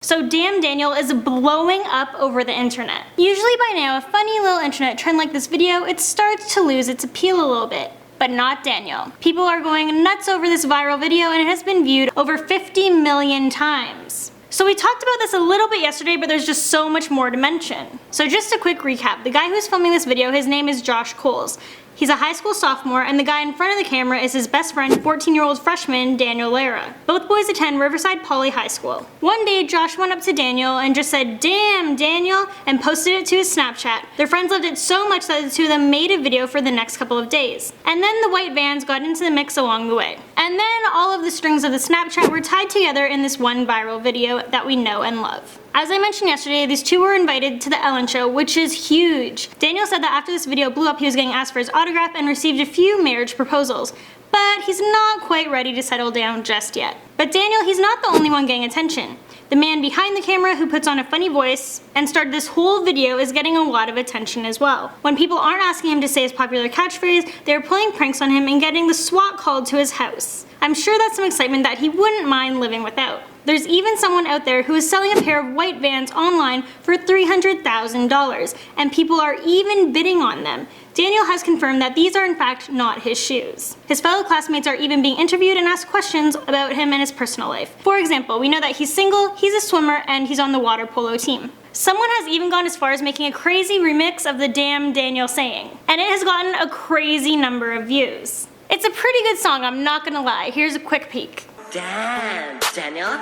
So Damn Daniel is blowing up over the internet. Usually by now, a funny little internet trend like this video, it starts to lose its appeal a little bit. But not Daniel. People are going nuts over this viral video and it has been viewed over 50 million times. So we talked about this a little bit yesterday, but there's just so much more to mention. So just a quick recap. The guy who's filming this video, his name is Joshua Holz. He's a high school sophomore, and the guy in front of the camera is his best friend, 14-year-old freshman Daniel Lara. Both boys attend Riverside Poly High School. One day, Josh went up to Daniel and just said, "Damn, Daniel," and posted it to his Snapchat. Their friends loved it so much that the two of them made a video for the next couple of days. And then the white vans got into the mix along the way. And then all of the strings of the Snapchat were tied together in this one viral video that we know and love. As I mentioned yesterday, these two were invited to the Ellen Show, which is huge. Daniel said that after this video blew up, he was getting asked for his autograph and received a few marriage proposals. But he's not quite ready to settle down just yet. But Daniel, he's not the only one getting attention. The man behind the camera who puts on a funny voice and started this whole video is getting a lot of attention as well. When people aren't asking him to say his popular catchphrase, they're playing pranks on him and getting the SWAT called to his house. I'm sure that's some excitement that he wouldn't mind living without. There's even someone out there who is selling a pair of white vans online for $300,000, and people are even bidding on them. Daniel has confirmed that these are in fact not his shoes. His fellow classmates are even being interviewed and asked questions about him and his personal life. For example, we know that he's single, he's a swimmer, and he's on the water polo team. Someone has even gone as far as making a crazy remix of the Damn Daniel saying, and it has gotten a crazy number of views. It's a pretty good song, I'm not gonna lie. Here's a quick peek. Damn, Daniel.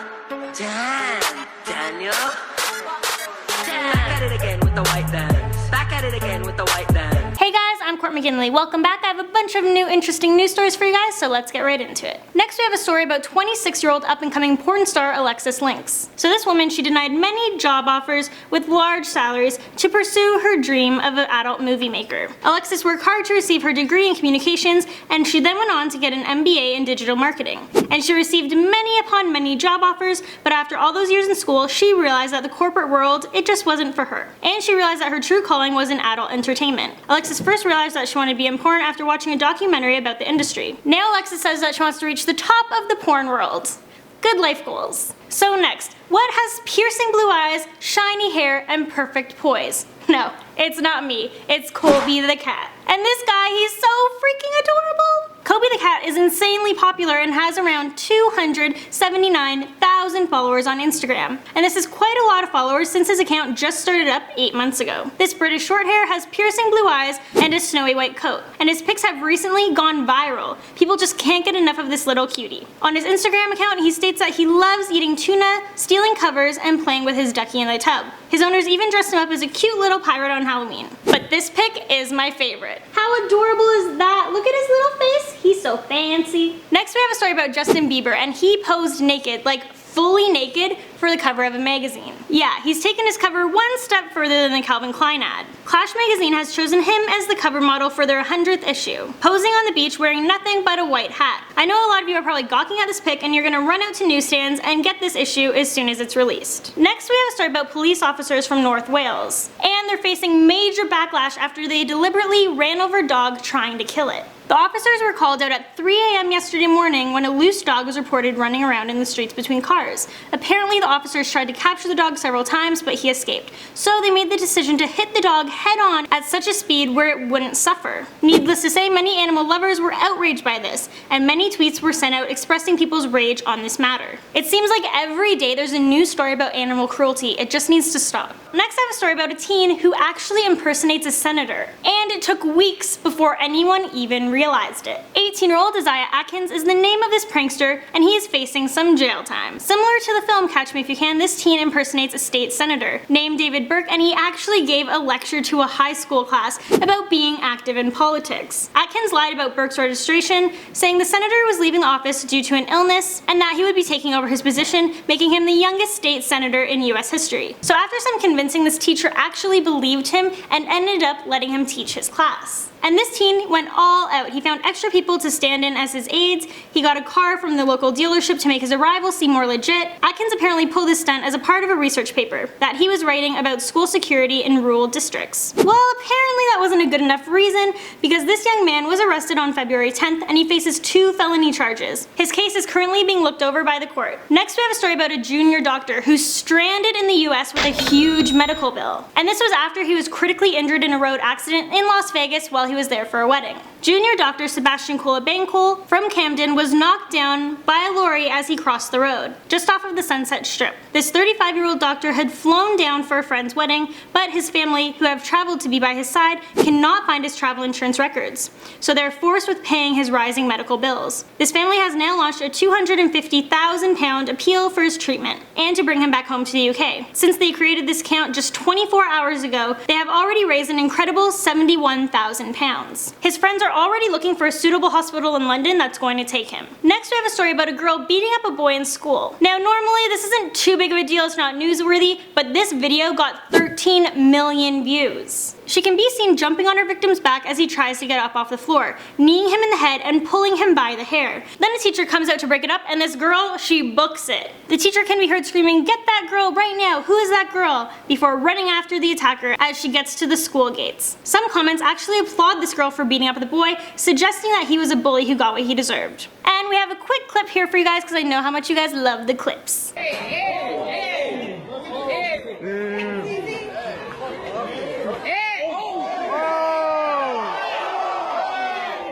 Damn, Daniel. Damn. Back at it again with the white vans. Back at it again with the white vans. Hey guys, I'm Court McGinley. Welcome back. I have a bunch of new interesting news stories for you guys, so let's get right into it. Next we have a story about 26-year-old up-and-coming porn star Alexis Lynx. So this woman, she denied many job offers with large salaries to pursue her dream of an adult movie maker. Alexis worked hard to receive her degree in communications, and she then went on to get an MBA in digital marketing. And she received many upon many job offers, but after all those years in school, she realized that the corporate world, it just wasn't for her. And she realized that her true calling was in adult entertainment. Alexis first realized that she wanted to be in porn after watching a documentary about the industry. Now Alexis says that she wants to reach the top of the porn world. Good life goals. So next, what has piercing blue eyes, shiny hair, and perfect poise? No, it's not me, it's Colby the cat. And this guy, he's so freaking adorable! Colby the cat is insanely popular and has around 279,000 followers on Instagram. And this is quite a lot of followers since his account just started up 8 months ago. This British short hair has piercing blue eyes and a snowy white coat. And his pics have recently gone viral. People just can't get enough of this little cutie. On his Instagram account, he states that he loves eating tuna, stealing covers, and playing with his ducky in the tub. His owners even dressed him up as a cute little pirate on Halloween. But this pic is my favorite. How adorable is that? Look at his little face. He's so fancy. Next we have a story about Justin Bieber, and he posed naked, like fully naked, for the cover of a magazine. Yeah, he's taken his cover one step further than the Calvin Klein ad. Clash magazine has chosen him as the cover model for their 100th issue, posing on the beach wearing nothing but a white hat. I know a lot of you are probably gawking at this pic and you're gonna run out to newsstands and get this issue as soon as it's released. Next we have a story about police officers from North Wales, and they're facing major backlash after they deliberately ran over a dog trying to kill it. The officers were called out at 3 a.m. yesterday morning when a loose dog was reported running around in the streets between cars. Apparently the officers tried to capture the dog several times, but he escaped. So they made the decision to hit the dog head on at such a speed where it wouldn't suffer. Needless to say, many animal lovers were outraged by this, and many tweets were sent out expressing people's rage on this matter. It seems like every day there's a new story about animal cruelty. It just needs to stop. Next I have a story about a teen who actually impersonates a senator, and it took weeks before anyone even realized it. 18-year-old Isaiah Atkins is the name of this prankster, and he is facing some jail time. Similar to the film Catch Me If You Can, this teen impersonates a state senator named David Burke, and he actually gave a lecture to a high school class about being active in politics. Atkins lied about Burke's registration, saying the senator was leaving the office due to an illness and that he would be taking over his position, making him the youngest state senator in US history. So after some convincing, this teacher actually believed him and ended up letting him teach his class. And this teen went all out. out. He found extra people to stand in as his aides. He got a car from the local dealership to make his arrival seem more legit. Atkins apparently pulled this stunt as a part of a research paper that he was writing about school security in rural districts. Well, apparently that wasn't a good enough reason, because this young man was arrested on February 10th and he faces 2 felony charges. His case is currently being looked over by the court. Next, we have a story about a junior doctor who's stranded in the US with a huge medical bill. And this was after he was critically injured in a road accident in Las Vegas while he was there for a wedding. Junior Dr. Sebastian Colabanco from Camden was knocked down by a lorry as he crossed the road, just off of the Sunset Strip. This 35-year-old doctor had flown down for a friend's wedding, but his family, who have traveled to be by his side, cannot find his travel insurance records, so they're forced with paying his rising medical bills. This family has now launched a £250,000 appeal for his treatment, and to bring him back home to the UK. Since they created this account just 24 hours ago, they have already raised an incredible £71,000. His friends are already looking for a suitable hospital in London that's going to take him. Next, we have a story about a girl beating up a boy in school. Now, normally this isn't too big of a deal, it's not newsworthy, but this video got 13 million views. She can be seen jumping on her victim's back as he tries to get up off the floor, kneeing him in the head and pulling him by the hair. Then a teacher comes out to break it up, and this girl, she books it. The teacher can be heard screaming, "Get that girl right now, who is that girl?" before running after the attacker as she gets to the school gates. Some comments actually applaud this girl for beating up the boy, suggesting that he was a bully who got what he deserved. And we have a quick clip here for you guys because I know how much you guys love the clips.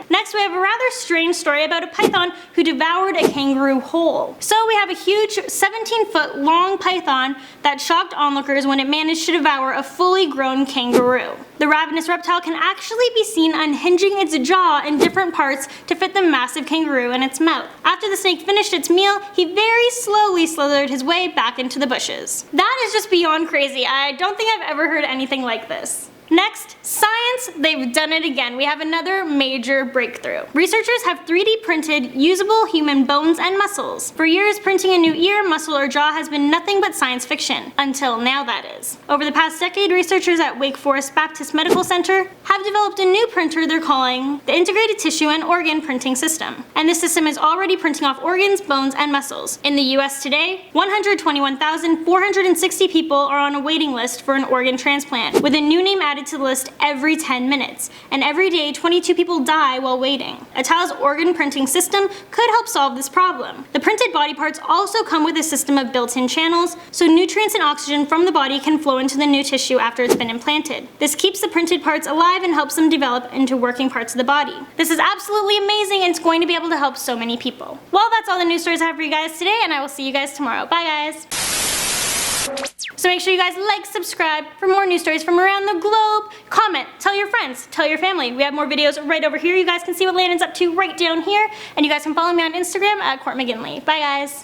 Next, we have a rather strange story about a python who devoured a kangaroo whole. So we have a huge 17-foot long python that shocked onlookers when it managed to devour a fully grown kangaroo. The ravenous reptile can actually be seen unhinging its jaw in different parts to fit the massive kangaroo in its mouth. After the snake finished its meal, he very slowly slithered his way back into the bushes. That is just beyond crazy. I don't think I've ever heard anything like this. Next, science, they've done it again. We have another major breakthrough. Researchers have 3D printed usable human bones and muscles. For years, printing a new ear, muscle, or jaw has been nothing but science fiction. Until now, that is. Over the past decade, researchers at Wake Forest Baptist Medical Center have developed a new printer they're calling the Integrated Tissue and Organ Printing System. And this system is already printing off organs, bones, and muscles. In the US today, 121,460 people are on a waiting list for an organ transplant, with a new name added to the list every 10 minutes, and every day 22 people die while waiting. Atal's organ printing system could help solve this problem. The printed body parts also come with a system of built-in channels, so nutrients and oxygen from the body can flow into the new tissue after it's been implanted. This keeps the printed parts alive and helps them develop into working parts of the body. This is absolutely amazing, and it's going to be able to help so many people. Well, that's all the news stories I have for you guys today, and I will see you guys tomorrow. Bye, guys! So make sure you guys like, subscribe for more news stories from around the globe. Comment, tell your friends, tell your family. We have more videos right over here. You guys can see what Landon's up to right down here. And you guys can follow me on Instagram at Court McGinley. Bye, guys.